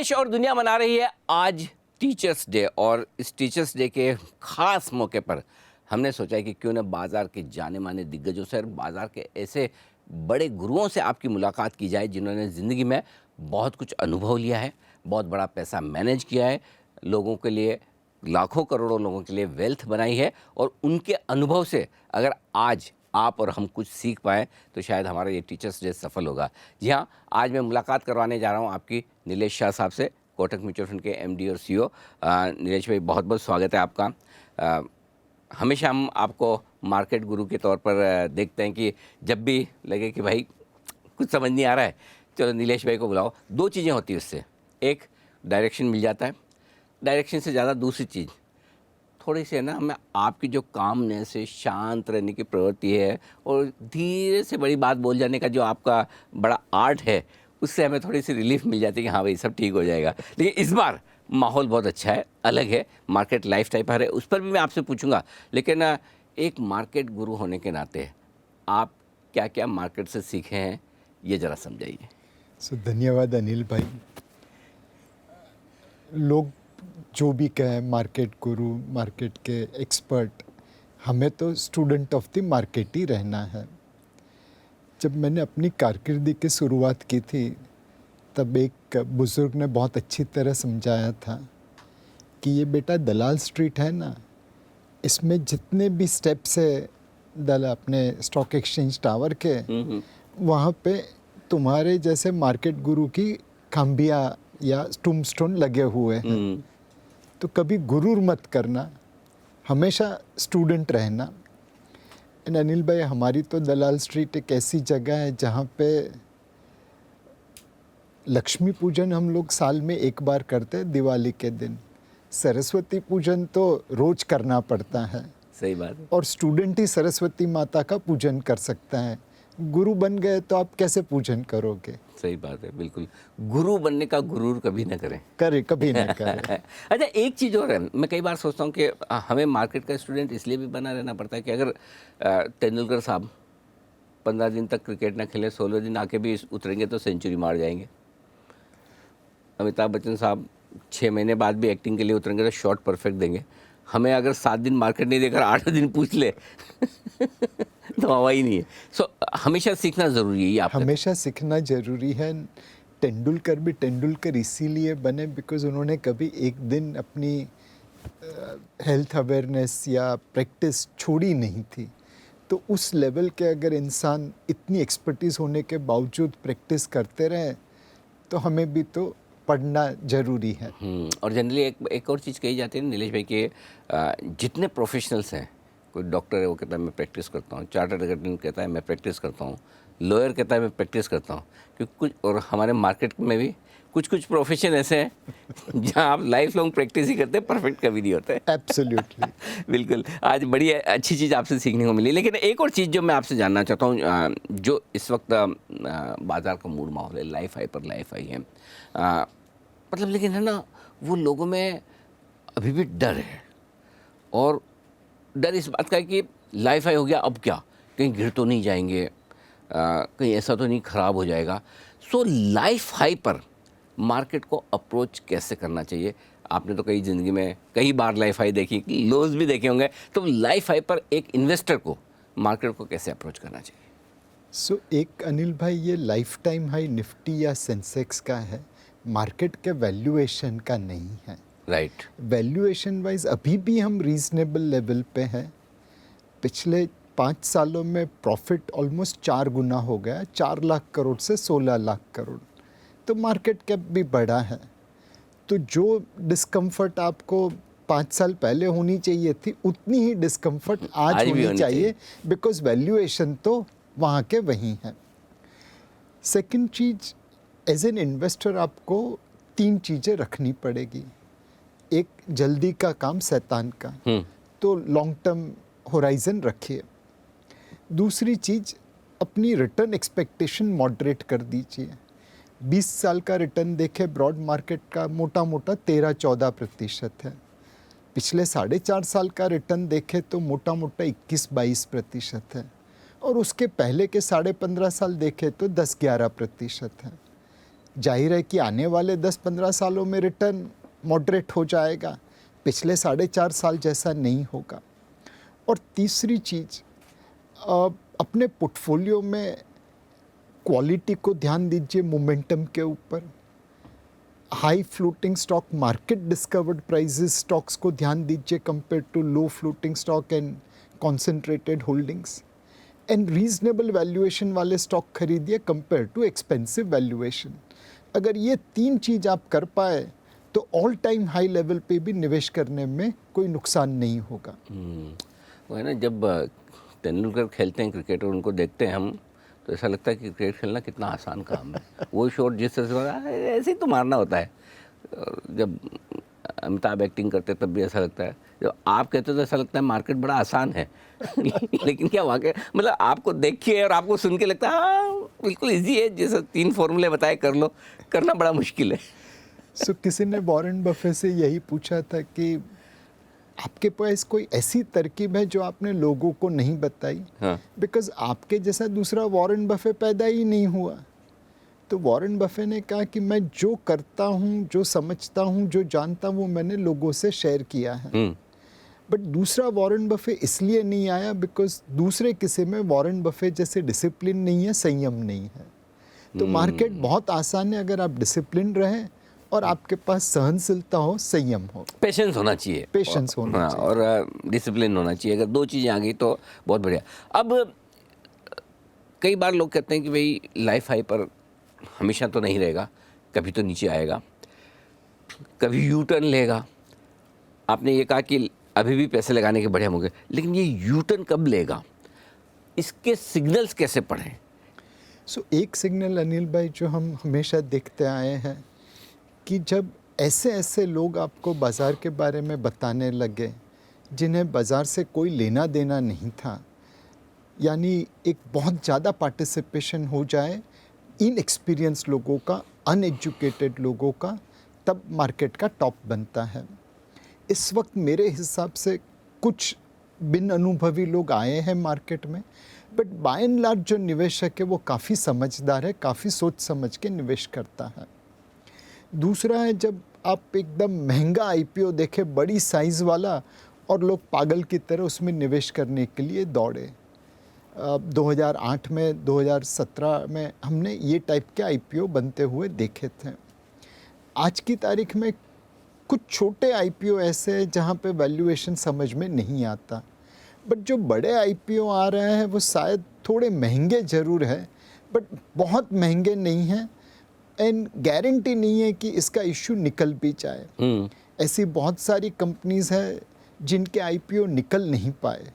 देश और दुनिया मना रही है आज टीचर्स डे, और इस टीचर्स डे के खास मौके पर हमने सोचा है कि क्यों न बाज़ार के जाने माने दिग्गजों से और बाज़ार के ऐसे बड़े गुरुओं से आपकी मुलाकात की जाए जिन्होंने ज़िंदगी में बहुत कुछ अनुभव लिया है, बहुत बड़ा पैसा मैनेज किया है, लोगों के लिए, लाखों करोड़ों लोगों के लिए वेल्थ बनाई है, और उनके अनुभव से अगर आज आप और हम कुछ सीख पाएँ तो शायद हमारा ये टीचर्स डे सफल होगा। जी हाँ, आज मैं मुलाकात करवाने जा रहा हूँ आपकी नीलेश शाह साहब से, कोटक म्यूचुअल फंड के एमडी और सीईओ। नीलेश भाई, बहुत बहुत स्वागत है आपका। हमेशा हम आपको मार्केट गुरु के तौर पर देखते हैं कि जब भी लगे कि भाई कुछ समझ नहीं आ रहा है, चलो नीलेश भाई को बुलाओ। दो चीज़ें होती हैं उससे, एक डायरेक्शन मिल जाता है, डायरेक्शन से ज़्यादा दूसरी चीज़ थोड़ी सी है ना, हमें आपकी जो कामनेस है, शांत रहने की प्रवृत्ति है और धीरे से बड़ी बात बोल जाने का जो आपका बड़ा आर्ट है, उससे हमें थोड़ी सी रिलीफ मिल जाती है कि हाँ भाई सब ठीक हो जाएगा। लेकिन इस बार माहौल बहुत अच्छा है, अलग है, मार्केट लाइफ टाइप है, उस पर भी मैं आपसे पूछूंगा। लेकिन एक मार्केट गुरु होने के नाते आप क्या क्या मार्केट से सीखे हैं, ये ज़रा समझाइए। धन्यवाद अनिल भाई। लोग जो भी कहें मार्केट गुरु, मार्केट के एक्सपर्ट, हमें तो स्टूडेंट ऑफ द मार्केट ही रहना है। जब मैंने अपनी कारकिर्दी की शुरुआत की थी तब एक बुज़ुर्ग ने बहुत अच्छी तरह समझाया था कि ये बेटा दलाल स्ट्रीट है ना, इसमें जितने भी स्टेप्स है अपने स्टॉक एक्सचेंज टावर के, वहाँ पे तुम्हारे जैसे मार्केट गुरु की खंबिया या टूमस्टोन लगे हुए हैं। तो कभी गुरूर मत करना, हमेशा स्टूडेंट रहना। एंड अनिल भाई, हमारी तो दलाल स्ट्रीट एक ऐसी जगह है जहाँ पे लक्ष्मी पूजन हम लोग साल में एक बार करते हैं, दिवाली के दिन। सरस्वती पूजन तो रोज करना पड़ता है। सही बात है। और स्टूडेंट ही सरस्वती माता का पूजन कर सकता है। गुरु बन गए तो आप कैसे पूजन करोगे? सही बात है, बिल्कुल। गुरु बनने का गुरूर कभी ना करें, कभी ना करें। अच्छा, एक चीज़ और है, मैं कई बार सोचता हूँ कि हमें मार्केट का स्टूडेंट इसलिए भी बना रहना पड़ता है कि अगर तेंदुलकर साहब 15 दिन तक क्रिकेट ना खेले, 16 दिन आके भी उतरेंगे तो सेंचुरी मार जाएंगे। अमिताभ बच्चन साहब 6 महीने बाद भी एक्टिंग के लिए उतरेंगे तो शॉट परफेक्ट देंगे। हमें अगर 7 दिन मार्केट नहीं देकर 8 दिन पूछ ले तो हवा ही नहीं है। सो हमेशा सीखना ज़रूरी है। ये आप हमेशा सीखना ज़रूरी है। तेंदुलकर भी तेंदुलकर इसीलिए बने बिकॉज उन्होंने कभी एक दिन अपनी हेल्थ अवेयरनेस या प्रैक्टिस छोड़ी नहीं थी। तो उस लेवल के अगर इंसान इतनी एक्सपर्टीज़ होने के बावजूद प्रैक्टिस करते रहे तो हमें भी तो पढ़ना ज़रूरी है। और जनरली एक और चीज़ कही जाती है नीलेश भाई कि जितने प्रोफेशनल्स हैं, कोई डॉक्टर है वो कहता है मैं प्रैक्टिस करता हूँ, चार्टर्ड अकाउंटेंट कहता है मैं प्रैक्टिस करता हूँ, लॉयर कहता है मैं प्रैक्टिस करता हूँ, क्योंकि कुछ, और हमारे मार्केट में भी कुछ प्रोफेशन ऐसे हैं जहाँ आप लाइफ लॉन्ग प्रैक्टिस ही करते हैं, परफेक्ट कभी नहीं होते। एब्सोल्युटली। बिल्कुल। आज बड़ी अच्छी चीज़ आपसे सीखने को मिली। लेकिन एक और चीज़ जो मैं आपसे जानना चाहता हूँ, जो इस वक्त बाज़ार का मूड माहौल है, लाइफ हाई पर लाइफ हाई है, मतलब, लेकिन है ना, वो लोगों में अभी भी डर है, और डर इस बात का है कि लाइफ हाई हो गया, अब क्या, कहीं गिर तो नहीं जाएंगे, कहीं ऐसा तो नहीं ख़राब हो जाएगा। सो लाइफ हाई पर मार्केट को अप्रोच कैसे करना चाहिए? आपने तो कई ज़िंदगी में कई बार लाइफ हाई देखी, लोज भी देखे होंगे, तो लाइफ हाई पर एक इन्वेस्टर को मार्केट को कैसे अप्रोच करना चाहिए? एक अनिल भाई, ये लाइफ टाइम हाई निफ्टी या सेंसेक्स का है, मार्केट के वैल्यूएशन का नहीं है। राइट। वैल्यूएशन वाइज अभी भी हम रीजनेबल लेवल पे हैं। पिछले 5 सालों में प्रॉफिट ऑलमोस्ट 4 गुना हो गया, 4 लाख करोड़ से 16 लाख करोड़। तो मार्केट कैप भी बढ़ा है। तो जो डिस्कम्फर्ट आपको 5 साल पहले होनी चाहिए थी, उतनी ही डिस्कम्फर्ट आज होनी चाहिए, बिकॉज वैल्यूएशन तो वहाँ के वहीं है। सेकंड चीज़, एज एन इन्वेस्टर आपको 3 चीज़ें रखनी पड़ेगी। एक, जल्दी का काम शैतान का, तो लॉन्ग टर्म होराइजन रखिए। दूसरी चीज़, अपनी रिटर्न एक्सपेक्टेशन मॉडरेट कर दीजिए। 20 साल का रिटर्न देखे ब्रॉड मार्केट का मोटा मोटा 13-14% है। पिछले 4.5 साल का रिटर्न देखे तो मोटा मोटा 21-22% है, और उसके पहले के 15.5 साल देखे तो 10-11% है। जाहिर है कि आने वाले 10-15 सालों में रिटर्न मॉडरेट हो जाएगा, पिछले 4.5 साल जैसा नहीं होगा। और तीसरी चीज़, अपने पोर्टफोलियो में क्वालिटी को ध्यान दीजिए, मोमेंटम के ऊपर। High floating stock, market discovered prices stocks को ध्यान दीजिए compare to low floating stock and concentrated holdings. And reasonable valuation वाले स्टॉक खरीदिए कंपेयर टू एक्सपेंसिव वैल्यूएशन। अगर ये 3 चीज़ आप कर पाए तो ऑल टाइम हाई लेवल पे भी निवेश करने में कोई नुकसान नहीं होगा। वो है ना, जब तेंदुलकर खेलते हैं क्रिकेट और उनको देखते हैं हम, तो ऐसा लगता है कि क्रिकेट खेलना कितना आसान काम है। वो शॉट जिस तरह से ऐसे ही तो मारना होता है। और जब अमिताभ एक्टिंग करते तब भी ऐसा लगता है, जब आप कहते तो ऐसा लगता है मार्केट बड़ा आसान है। लेकिन क्या वाकई, मतलब आपको देखिए और आपको सुन के लगता है हाँ बिल्कुल ईजी है, जैसे 3 फॉर्मूले बताए कर लो, करना बड़ा मुश्किल है। सो किसी ने वॉरेन बफे से यही पूछा था कि आपके पास कोई ऐसी तरकीब है जो आपने लोगों को नहीं बताई? हाँ। बिकॉज आपके जैसा दूसरा वॉरेन बफे पैदा ही नहीं हुआ। तो वॉरेन बफे ने कहा कि मैं जो करता हूँ, जो समझता हूँ, जो जानता हूँ, वो मैंने लोगों से शेयर किया है। बट दूसरा वॉरेन बफे इसलिए नहीं आया बिकॉज दूसरे किसी में वॉरेन बफे जैसे डिसिप्लिन नहीं है, संयम नहीं है। तो मार्केट बहुत आसान है अगर आप डिसिप्लिन रहें और आपके पास सहनशीलता हो, संयम हो, पेशेंस होना चाहिए, पेशेंस होना हाँ, चाहिए और डिसिप्लिन होना चाहिए। अगर 2 चीज़ें आ गई तो बहुत बढ़िया। अब कई बार लोग कहते हैं कि भाई लाइफ हाई पर हमेशा तो नहीं रहेगा, कभी तो नीचे आएगा, कभी यू टर्न लेगा। आपने ये कहा कि अभी भी पैसे लगाने के बढ़िया मौके, लेकिन ये यू टर्न कब लेगा, इसके सिग्नल्स कैसे पढ़ें? सो एक सिग्नल अनिल भाई जो हम हमेशा देखते आए हैं कि जब ऐसे ऐसे लोग आपको बाज़ार के बारे में बताने लगे जिन्हें बाज़ार से कोई लेना देना नहीं था, यानी एक बहुत ज़्यादा पार्टिसिपेशन हो जाए इनएक्सपीरियंस लोगों का, अनएजुकेटेड लोगों का, तब मार्केट का टॉप बनता है। इस वक्त मेरे हिसाब से कुछ बिन अनुभवी लोग आए हैं मार्केट में, बट बाय एंड लार्ज जो निवेशक है वो काफ़ी समझदार है, काफ़ी सोच समझ के निवेश करता है। दूसरा है, जब आप एकदम महंगा आईपीओ देखें, बड़ी साइज़ वाला, और लोग पागल की तरह उसमें निवेश करने के लिए दौड़े। 2008 में, 2017 में हमने ये टाइप के आईपीओ बनते हुए देखे थे। आज की तारीख में कुछ छोटे आईपीओ ऐसे हैं जहाँ पे वैल्यूएशन समझ में नहीं आता, बट जो बड़े आईपीओ आ रहे हैं वो शायद थोड़े महंगे ज़रूर है, बट बहुत महंगे नहीं हैं, एंड गारंटी नहीं है कि इसका इश्यू निकल भी जाए। ऐसी बहुत सारी कंपनीज़ हैं जिनके आईपीओ निकल नहीं पाए।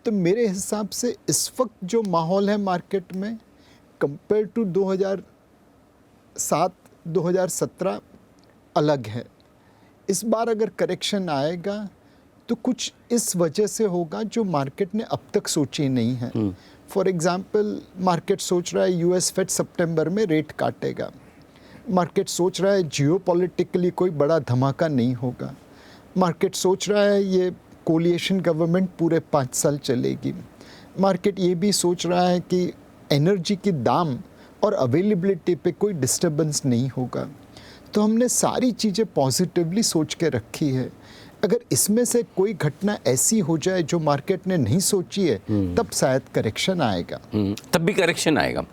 तो मेरे हिसाब से इस वक्त जो माहौल है मार्केट में कंपेयर टू 2007, 2017 अलग है। इस बार अगर करेक्शन आएगा तो कुछ इस वजह से होगा जो मार्केट ने अब तक सोची नहीं है। फॉर एग्जांपल, मार्केट सोच रहा है यूएस फेड सितंबर में रेट काटेगा। मार्केट सोच रहा है जियोपॉलिटिकली कोई बड़ा धमाका नहीं होगा। मार्केट सोच रहा है ये कोलिएशन गवर्नमेंट पूरे 5 साल चलेगी। मार्केट ये भी सोच रहा है कि एनर्जी की दाम और अवेलेबिलिटी पे कोई डिस्टर्बेंस नहीं होगा। तो हमने सारी चीज़ें पॉजिटिवली सोच के रखी है। अगर इसमें से कोई घटना ऐसी हो जाए जो मार्केट ने नहीं सोची है, तब शायद करेक्शन आएगा। तब भी करेक्शन आएगा।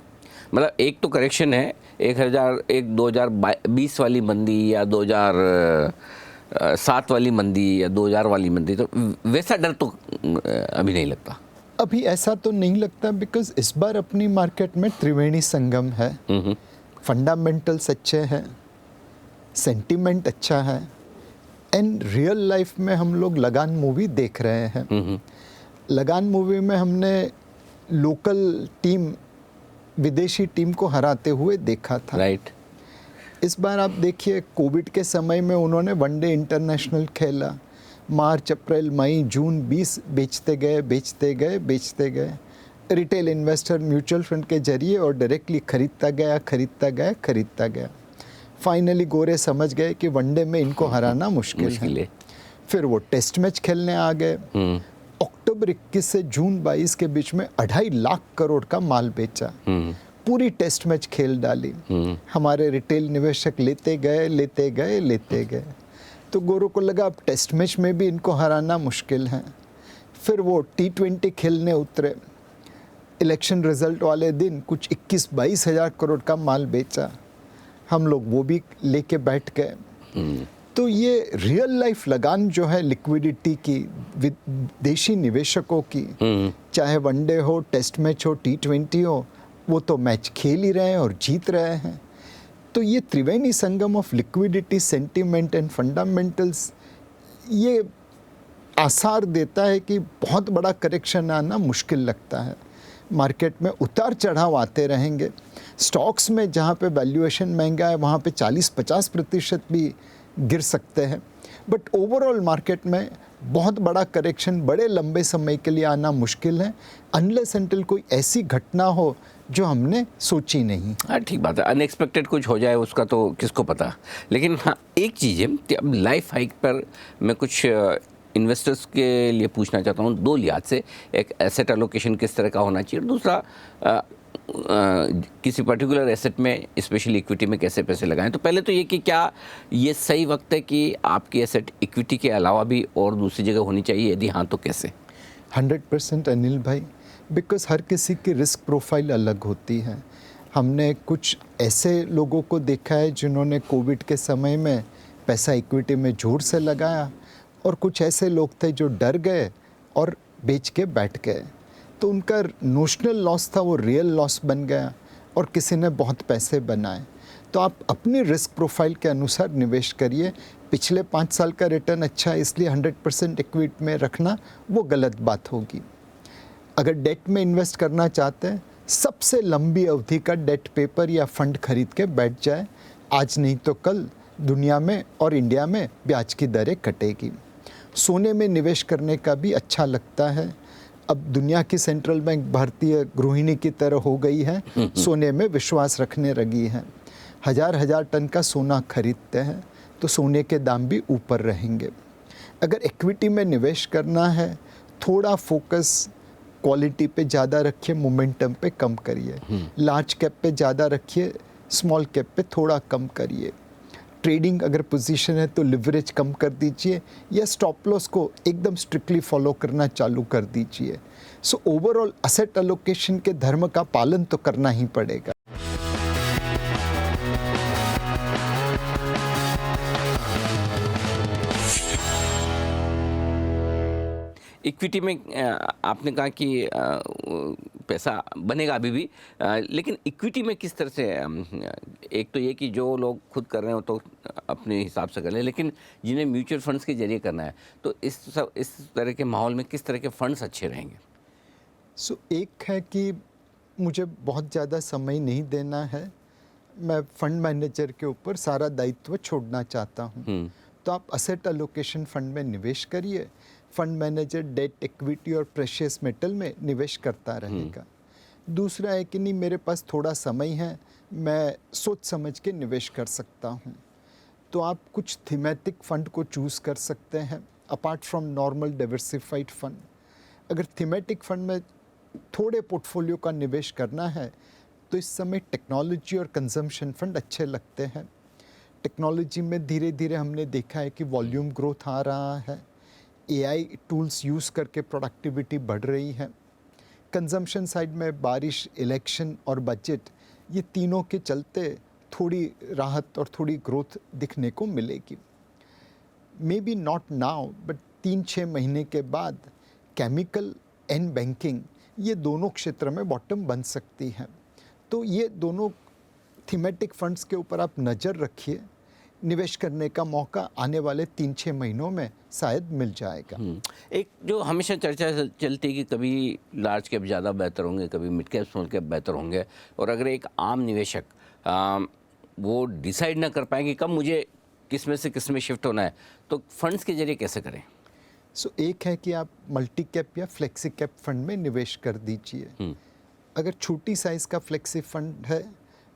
मतलब एक तो करेक्शन है, 2020 वाली मंदी या 2007 वाली मंदी या 2000 वाली मंदी, तो वैसा डर तो अभी नहीं लगता। अभी ऐसा तो नहीं लगता बिकॉज इस बार अपनी मार्केट में त्रिवेणी संगम है, फंडामेंटल्स अच्छे हैं, सेंटीमेंट अच्छा है, एंड रियल लाइफ में हम लोग लगान मूवी देख रहे हैं। लगान मूवी में हमने लोकल टीम विदेशी टीम को हराते हुए देखा था। राइट। इस बार आप देखिए, कोविड के समय में उन्होंने वनडे इंटरनेशनल खेला, मार्च, अप्रैल, मई, जून 20 बेचते गए। रिटेल इन्वेस्टर म्यूचुअल फंड के जरिए और डायरेक्टली खरीदता गया। फाइनली गोरे समझ गए कि वनडे में इनको हराना मुश्किल है। फिर वो टेस्ट मैच खेलने आ गए। अक्टूबर 21 से जून 22 के बीच में 2.5 लाख करोड़ का माल बेचा। पूरी टेस्ट मैच खेल डाली। हमारे रिटेल निवेशक लेते गए। तो गोरों को लगा अब टेस्ट मैच में भी इनको हराना मुश्किल है। फिर वो T20 खेलने उतरे। इलेक्शन रिजल्ट वाले दिन कुछ 21-22 हज़ार करोड़ का माल बेचा। हम लोग वो भी लेके बैठ गए। तो ये रियल लाइफ लगान जो है लिक्विडिटी की, विदेशी निवेशकों की, चाहे वनडे हो, टेस्ट मैच हो, T20 हो, वो तो मैच खेल ही रहे हैं और जीत रहे हैं। तो ये Triveni Sangam of liquidity, sentiment and fundamentals ये आसार देता है कि बहुत बड़ा करेक्शन आना मुश्किल लगता है। मार्केट में उतार चढ़ाव आते रहेंगे। स्टॉक्स में जहाँ पे वैल्यूएशन महंगा है वहाँ पे 40-50% भी गिर सकते हैं। बट ओवरऑल मार्केट में बहुत बड़ा करेक्शन बड़े लंबे समय के लिए आना मुश्किल है, अनलेस अनटिल कोई ऐसी घटना हो जो हमने सोची नहीं। हाँ, ठीक बात है, अनएक्सपेक्टेड कुछ हो जाए उसका तो किसको पता। लेकिन हाँ, एक चीज़ है कि अब लाइफ हाइक पर मैं कुछ इन्वेस्टर्स के लिए पूछना चाहता हूँ दो लिहाज से। एक, एसेट एलोकेशन किस तरह का होना चाहिए, और दूसरा किसी पर्टिकुलर एसेट में, स्पेशली इक्विटी में कैसे पैसे लगाएं। तो पहले तो ये कि क्या ये सही वक्त है कि आपकी एसेट इक्विटी के अलावा भी और दूसरी जगह होनी चाहिए, यदि हाँ तो कैसे? 100% अनिल भाई, बिकॉज हर किसी की रिस्क प्रोफाइल अलग होती है। हमने कुछ ऐसे लोगों को देखा है जिन्होंने कोविड के समय में पैसा इक्विटी में जोर से लगाया, और कुछ ऐसे लोग थे जो डर गए और बेच के बैठ गए। तो उनका नोशनल लॉस था वो रियल लॉस बन गया, और किसी ने बहुत पैसे बनाए। तो आप अपनी रिस्क प्रोफाइल के अनुसार निवेश करिए। पिछले 5 साल का रिटर्न अच्छा है इसलिए 100% इक्विटी में रखना वो गलत बात होगी। अगर डेट में इन्वेस्ट करना चाहते हैं, सबसे लंबी अवधि का डेट पेपर या फंड खरीद के बैठ जाए। आज नहीं तो कल दुनिया में और इंडिया में ब्याज की दरें कटेगी। सोने में निवेश करने का भी अच्छा लगता है। अब दुनिया की सेंट्रल बैंक भारतीय गृहिणी की तरह हो गई है, सोने में विश्वास रखने लगी है। हजार टन का सोना खरीदते हैं तो सोने के दाम भी ऊपर रहेंगे। अगर इक्विटी में निवेश करना है, थोड़ा फोकस क्वालिटी पे ज़्यादा रखिए, मोमेंटम पे कम करिए। लार्ज कैप पे ज़्यादा रखिए, स्मॉल कैप पे थोड़ा कम करिए। ट्रेडिंग अगर पोजीशन है तो लिवरेज कम कर दीजिए, या स्टॉप लॉस को एकदम स्ट्रिक्टली फॉलो करना चालू कर दीजिए। सो ओवरऑल असेट एलोकेशन के धर्म का पालन तो करना ही पड़ेगा। इक्विटी में आपने कहा कि पैसा बनेगा अभी भी, लेकिन इक्विटी में किस तरह से, एक तो ये कि जो लोग खुद कर रहे हो तो अपने हिसाब से कर लें, लेकिन जिन्हें म्यूचुअल फंड्स के जरिए करना है तो इस तरह के माहौल में किस तरह के फंड्स अच्छे रहेंगे? सो एक है कि मुझे बहुत ज़्यादा समय नहीं देना है, मैं फंड मैनेजर के ऊपर सारा दायित्व छोड़ना चाहता हूँ। तो आप असेट एलोकेशन फंड में निवेश करिए। फंड मैनेजर डेट, इक्विटी और प्रेशियस मेटल में निवेश करता रहेगा। दूसरा है कि नहीं, मेरे पास थोड़ा समय है, मैं सोच समझ के निवेश कर सकता हूँ। तो आप कुछ थीमेटिक फंड को चूज़ कर सकते हैं apart from normal diversified fund. अगर थीमेटिक फंड में थोड़े पोर्टफोलियो का निवेश करना है तो इस समय टेक्नोलॉजी और कंजम्पशन फंड अच्छे लगते हैं। टेक्नोलॉजी में धीरे धीरे हमने देखा है कि वॉल्यूम ग्रोथ आ रहा है, एआई टूल्स यूज़ करके प्रोडक्टिविटी बढ़ रही है। कंजम्पशन साइड में बारिश, इलेक्शन और बजट, ये तीनों के चलते थोड़ी राहत और थोड़ी ग्रोथ दिखने को मिलेगी। May be not now, but 3-6 महीने के बाद केमिकल एंड बैंकिंग, ये दोनों क्षेत्र में बॉटम बन सकती हैं। तो ये दोनों थीमेटिक फंड्स के ऊपर आप नज़र रखिए। निवेश करने का मौका आने वाले 3-6 महीनों में शायद मिल जाएगा। एक जो हमेशा चर्चा चलती है कि कभी लार्ज कैप ज़्यादा बेहतर होंगे, कभी मिड कैप, स्मॉल कैप बेहतर होंगे, और अगर एक आम निवेशक वो डिसाइड ना कर पाएंगे कब मुझे किस में से किस में शिफ्ट होना है, तो फंड्स के जरिए कैसे करें? सो एक है कि आप मल्टी कैप या फ्लेक्सी कैप फंड में निवेश कर दीजिए। अगर छोटी साइज़ का फ्लेक्सी फंड है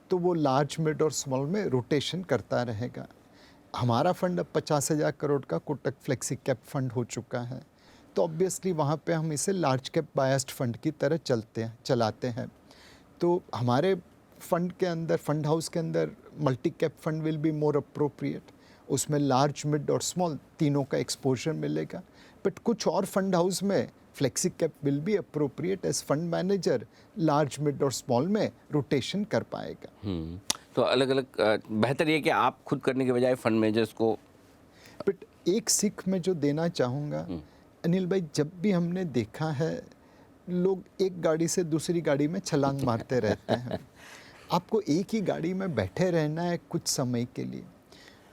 तो वो लार्ज, मिड और स्मॉल में रोटेशन करता रहेगा। हमारा फंड अब 50,000 करोड़ का कोटक फ्लेक्सी कैप फंड हो चुका है, तो ऑब्वियसली वहाँ पे हम इसे लार्ज कैप बायस्ड फंड की तरह चलाते हैं। तो हमारे फंड के अंदर, फंड हाउस के अंदर multi cap fund will be more appropriate, उसमें लार्ज, मिड और स्मॉल तीनों का एक्सपोजर मिलेगा। बट कुछ और फंड हाउस में flexi cap will be appropriate as fund manager large, mid और स्मॉल में रोटेशन कर पाएगा। तो अलग अलग बेहतर ये कि आप खुद करने के बजाय फंड मैनेजर्स को। बट एक सीख मैं जो देना चाहूँगा अनिल भाई, जब भी हमने देखा है लोग एक गाड़ी से दूसरी गाड़ी में छलांग मारते रहते हैं। आपको एक ही गाड़ी में बैठे रहना है कुछ समय के लिए।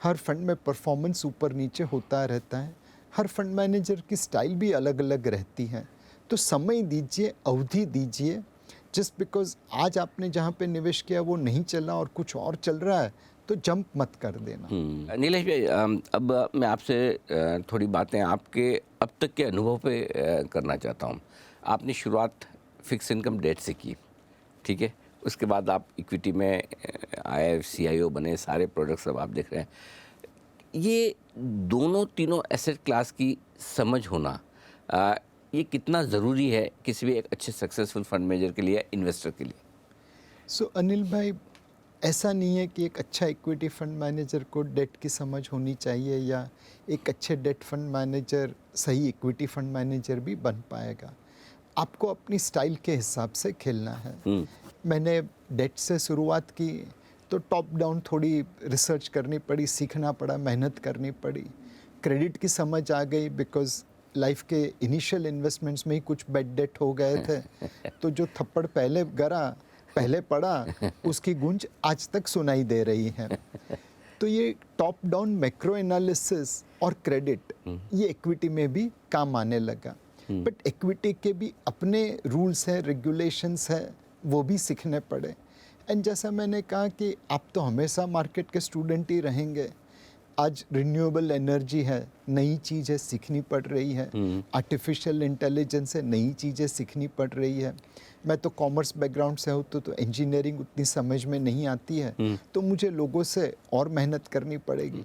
हर फंड में परफॉर्मेंस ऊपर नीचे होता रहता है, हर फंड मैनेजर की स्टाइल भी अलग अलग रहती है। तो समय दीजिए, अवधि दीजिए। जस्ट बिकॉज आज आपने जहाँ पे निवेश किया वो नहीं चला और कुछ और चल रहा है, तो जंप मत कर देना। नीलेश भाई, अब मैं आपसे थोड़ी बातें आपके अब तक के अनुभव पे करना चाहता हूँ। आपने शुरुआत फिक्स इनकम डेट से की, ठीक है, उसके बाद आप इक्विटी में आए, CIO बने, सारे प्रोडक्ट्स अब आप देख रहे हैं। ये दोनों तीनों एसेट क्लास की समझ होना ये कितना ज़रूरी है किसी भी एक अच्छे सक्सेसफुल फंड मैनेजर के लिए, इन्वेस्टर के लिए? सो अनिल भाई, ऐसा नहीं है कि एक अच्छा इक्विटी फंड मैनेजर को डेट की समझ होनी चाहिए या एक अच्छे डेट फंड मैनेजर सही इक्विटी फंड मैनेजर भी बन पाएगा। आपको अपनी स्टाइल के हिसाब से खेलना है। मैंने डेट से शुरुआत की तो टॉप डाउन थोड़ी रिसर्च करनी पड़ी, सीखना पड़ा, मेहनत करनी पड़ी। क्रेडिट की समझ आ गई बिकॉज लाइफ के इनिशियल इन्वेस्टमेंट्स में ही कुछ बैड डेट हो गए थे। तो जो थप्पड़ पहले पड़ा उसकी गूंज आज तक सुनाई दे रही है। तो ये टॉप डाउन मैक्रो एनालिसिस और क्रेडिट ये इक्विटी में भी काम आने लगा। बट इक्विटी के भी अपने रूल्स हैं, रेगुलेशंस हैं, वो भी सीखने पड़े। एंड जैसा मैंने कहा कि आप तो हमेशा मार्केट के स्टूडेंट ही रहेंगे। आज रिन्यूएबल एनर्जी है, नई चीज़ें सीखनी पड़ रही है। आर्टिफिशियल इंटेलिजेंस है, नई चीज़ें सीखनी पड़ रही है। मैं तो कॉमर्स बैकग्राउंड से हूँ तो इंजीनियरिंग उतनी समझ में नहीं आती है, तो मुझे लोगों से और मेहनत करनी पड़ेगी।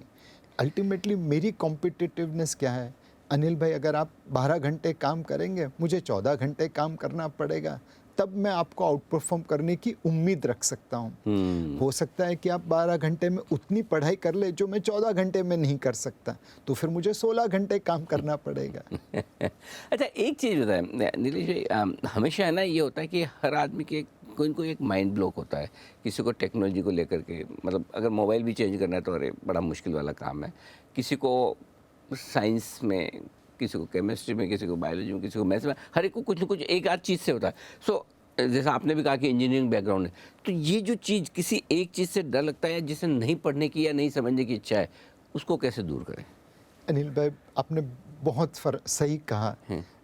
अल्टीमेटली मेरी कॉम्पिटिटिवनेस क्या है अनिल भाई? अगर आप 12 घंटे काम करेंगे, मुझे 14 घंटे काम करना पड़ेगा, तब मैं आपको आउट परफॉर्म करने की उम्मीद रख सकता हूँ। हो सकता है कि आप 12 घंटे में उतनी पढ़ाई कर ले जो मैं 14 घंटे में नहीं कर सकता, तो फिर मुझे 16 घंटे काम करना पड़ेगा। अच्छा, एक चीज़ बताएं नीलेश भाई, हमेशा है ना ये होता है कि हर आदमी के कोई ना कोई एक माइंड ब्लॉक होता है। किसी को टेक्नोलॉजी को लेकर के, मतलब अगर मोबाइल भी चेंज करना है तो अरे बड़ा मुश्किल वाला काम है। किसी को साइंस में, किसी को केमिस्ट्री में, किसी को बायोलॉजी में, किसी को मैथ्स में, हर एक को कुछ ना कुछ एक आध चीज़ से होता है। सो जैसा आपने भी कहा कि इंजीनियरिंग बैकग्राउंड है, तो ये जो चीज़ किसी एक चीज़ से डर लगता है, जिसे नहीं पढ़ने की या नहीं समझने की इच्छा है, उसको कैसे दूर करें? अनिल भाई, आपने बहुत सही कहा।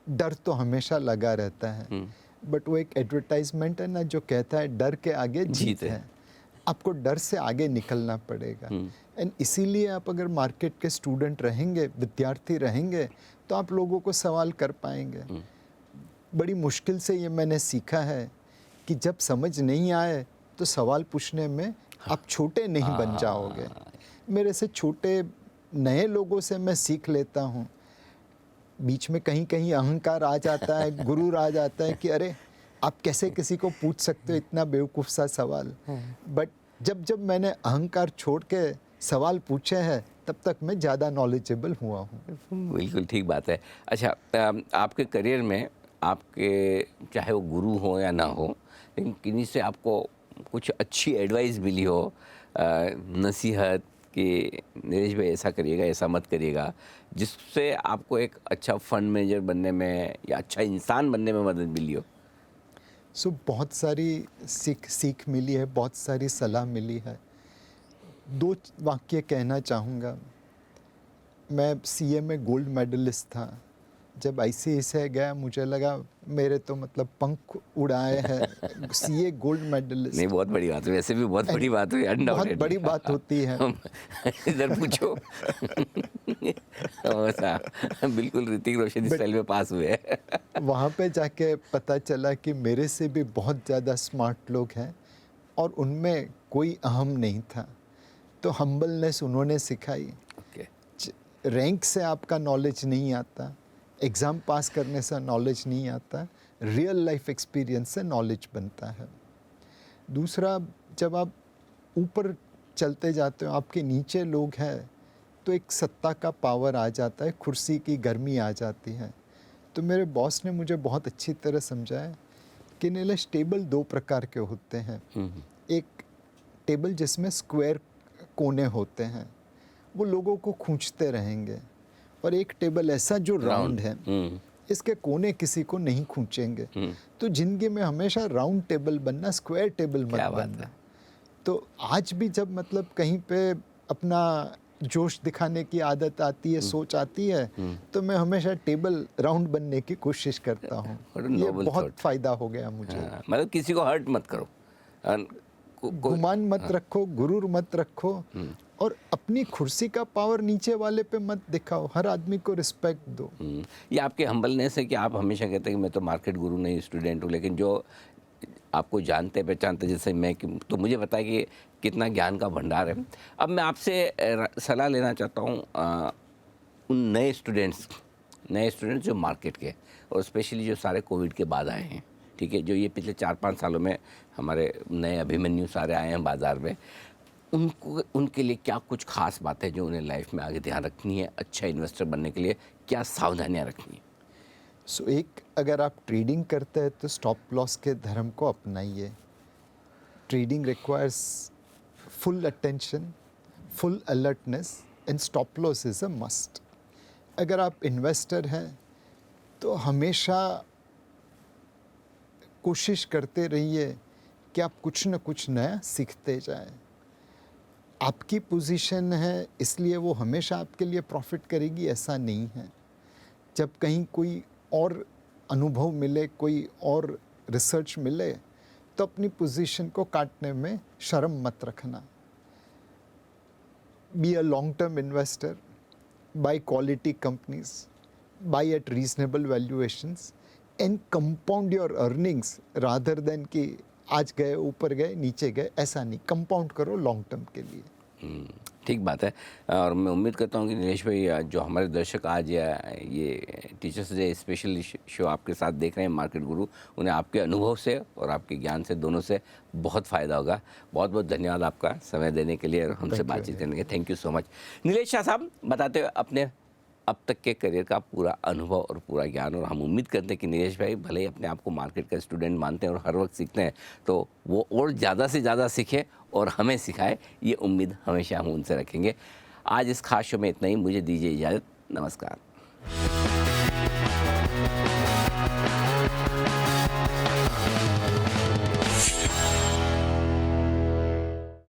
डर तो हमेशा लगा रहता है, बट वो एक एडवर्टाइजमेंट है ना जो कहता है डर के आगे जीत है। आपको डर से आगे निकलना पड़ेगा। एंड इसीलिए आप अगर मार्केट के स्टूडेंट रहेंगे, विद्यार्थी रहेंगे, तो आप लोगों को सवाल कर पाएंगे। बड़ी मुश्किल से ये मैंने सीखा है कि जब समझ नहीं आए तो सवाल पूछने में आप छोटे नहीं बन जाओगे। मेरे से छोटे नए लोगों से मैं सीख लेता हूँ। बीच में कहीं कहीं अहंकार आ जाता है, गुरूर आ जाता है कि अरे आप कैसे किसी को पूछ सकते हो इतना बेवकूफ़ सा सवाल। बट जब जब मैंने अहंकार छोड़ के सवाल पूछे हैं, तब तक मैं ज़्यादा नॉलेजेबल हुआ हूँ। बिल्कुल ठीक बात है। अच्छा, आपके करियर में आपके चाहे वो गुरु हो या ना हो, लेकिन किन्हीं से आपको कुछ अच्छी एडवाइस मिली हो, नसीहत कि नीलेश भाई ऐसा करिएगा, ऐसा मत करिएगा, जिससे आपको एक अच्छा फंड मैनेजर बनने में या अच्छा इंसान बनने में मदद मिली हो? सो बहुत सारी सीख मिली है, बहुत सारी सलाह मिली है। 2 वाक्य कहना चाहूँगा। मैं सीए में गोल्ड मेडलिस्ट था। जब ICICI गया मुझे लगा मेरे तो मतलब पंख उड़ाए हैं, सीए गोल्ड मेडलिस्ट। नहीं, बहुत बड़ी बात है, वैसे भी बहुत बड़ी बात हुई, बहुत बड़ी बात होती है। इधर पूछो। ऐसा बिल्कुल ऋतिक रोशन स्टाइल में पास हुए हैं। वहाँ पे जाके पता चला कि मेरे से भी बहुत ज़्यादा स्मार्ट लोग हैं और उनमें कोई अहम नहीं था। तो हम्बलनेस उन्होंने सिखाई। रैंक से आपका नॉलेज नहीं आता, एग्ज़ाम पास करने से नॉलेज नहीं आता, रियल लाइफ एक्सपीरियंस से नॉलेज बनता है। दूसरा, जब आप ऊपर चलते जाते हो, आपके नीचे लोग हैं, तो एक सत्ता का पावर आ जाता है, कुर्सी की गर्मी आ जाती है। तो मेरे बॉस ने मुझे बहुत अच्छी तरह समझाया कि नीलेश, टेबल 2 प्रकार के होते हैं। एक टेबल जिसमें स्क्वायर कोने होते हैं, वो लोगों को खींचते रहेंगे, और एक टेबल ऐसा जो राउंड है, इसके कोने किसी को नहीं खींचेंगे। तो ज़िंदगी में हमेशा राउंड टेबल बनना, स्क्वायर टेबल मत क्या बात बनना। है। तो आज भी जब मतलब कहीं पे अपना जोश दिखाने की आदत आती है, सोच आती है, तो मैं हमेशा टेबल राउंड बनने की कोशिश करता हूँ। What a ये noble बहुत thought. फ़ायदा हो गया मुझे। हाँ, मतलब किसी को हर्ट मत करो। गुमान मत रखो, गुरूर मत रखो, और अपनी कुर्सी का पावर नीचे वाले पे मत दिखाओ। हर आदमी को रिस्पेक्ट दो। ये आपके हम्बलनेस है कि आप हमेशा कहते हैं कि मैं तो मार्केट गुरु नहीं, स्टूडेंट हूँ, लेकिन जो आपको जानते पहचानते जैसे मैं तो मुझे पता है कि कितना ज्ञान का भंडार है। अब मैं आपसे सलाह लेना चाहता हूँ उन नए स्टूडेंट्स जो मार्केट के, और स्पेशली जो सारे कोविड के बाद आए हैं, ठीक है, जो ये पिछले 4-5 सालों में हमारे नए अभिमन्यु सारे आए हैं बाज़ार में, उनके लिए क्या कुछ खास बात है जो उन्हें लाइफ में आगे ध्यान रखनी है? अच्छा इन्वेस्टर बनने के लिए क्या सावधानियाँ रखनी है? सो एक, अगर आप ट्रेडिंग करते हैं तो स्टॉप लॉस के धर्म को अपनाइए। Trading requires full attention, full alertness, and stop loss is a must. अगर आप इन्वेस्टर हैं तो हमेशा कोशिश करते रहिए कि आप कुछ न कुछ नया सीखते जाएं। आपकी पोजीशन है इसलिए वो हमेशा आपके लिए प्रॉफिट करेगी, ऐसा नहीं है। जब कहीं कोई और अनुभव मिले, कोई और रिसर्च मिले, तो अपनी पोजीशन को काटने में शर्म मत रखना। Be a long term investor, bye quality companies, by eight reasonable valuations, and compound your earnings rather than कि आज गए, ऊपर गए, नीचे गए, ऐसा नहीं। कंपाउंड करो लॉन्ग टर्म के लिए। ठीक बात है। और मैं उम्मीद करता हूँ कि नीलेश भाई, जो हमारे दर्शक आज ये टीचर्स डे स्पेशल शो आपके साथ देख रहे हैं मार्केट गुरु, उन्हें आपके अनुभव से और आपके ज्ञान से, दोनों से बहुत फ़ायदा होगा। बहुत बहुत धन्यवाद आपका समय देने के लिए और हमसे बातचीत करने के लिए। Thank you so much. Nilesh Shah साहब बताते हुए अपने अब तक के करियर का पूरा अनुभव और पूरा ज्ञान, और हम उम्मीद करते हैं कि नीलेश भाई भले ही अपने आप को मार्केट का स्टूडेंट मानते हैं और हर वक्त सीखते हैं, तो वो और ज़्यादा से ज़्यादा सीखे और हमें सिखाए, ये उम्मीद हमेशा हम उनसे रखेंगे। आज इस खास शो में इतना ही। मुझे दीजिए इजाज़त। नमस्कार।